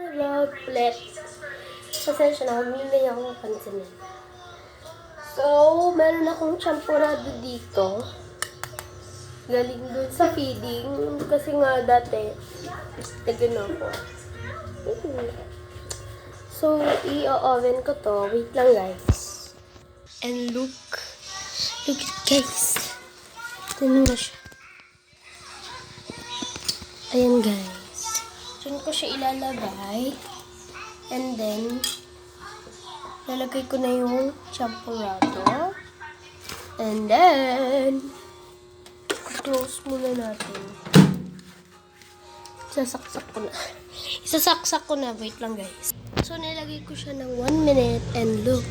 Vlog ulit. Pasensya na, humingi ako ng pansin. So, meron akong champurado dito. Galing dun sa feeding. Kasi nga dati, tagano ako. So, i-oven ko to. Wait lang guys. And look it guys. Tignan mo siya. Ayan guys. Diyan ko siya ilalagay. And then, lalagay ko na yung champurado. And then, close muna natin. Isasaksak ko na. Isasaksak ko na. Wait lang guys. So, nilagay ko siya ng 1 minute and look.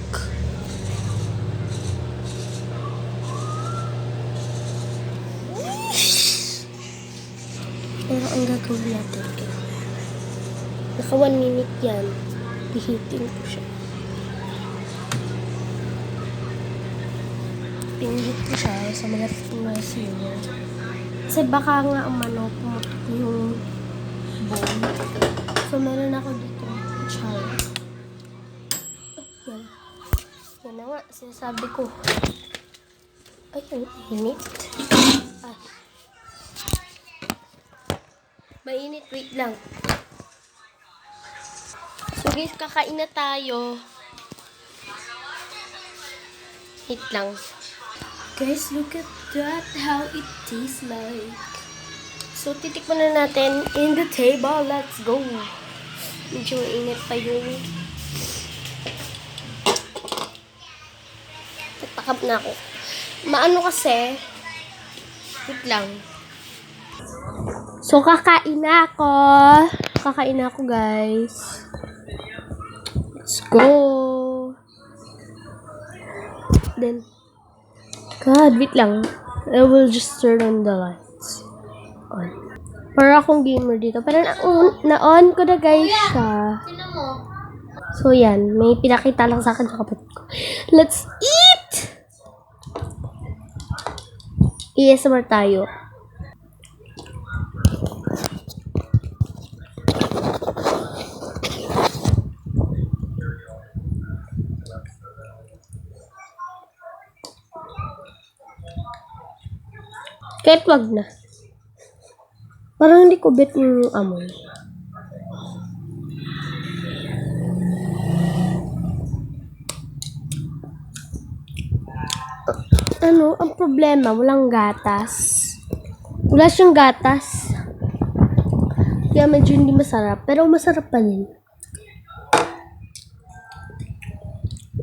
Pero ang gagawin natin kaya. Naka 1 minute yan. Pihitin ko siya. Pinihit ko siya sa malaking na simmer. Kasi baka nga ang manok pumutok yung bone. So, meron ako dito. Char. Yan. Yan na nga. Sinasabi ko. Ay, ang init. Ay. Mainit. Wait lang. So, guys, kakain na tayo. Wait lang. Guys, look at that. How it tastes like. So, titikman na natin in the table. Let's go. Medyo init pa yung tatakap na ako. Maano kasi, wait lang. So, kakain na ako. Kakain na ako, guys. Let's go. Then, God, wait lang. I will just turn on the lights. On. Para akong gamer dito. Pero na-on ko na guys siya. So, yan. May pinakita lang sa akin sa kapatid ko. Let's eat! ASMR tayo. Kahit wag na. Parang hindi ko bet yung amoy. Ano, ang problema, walang gatas. Wala siyang gatas. Kaya medyo hindi masarap. Pero masarap pa rin.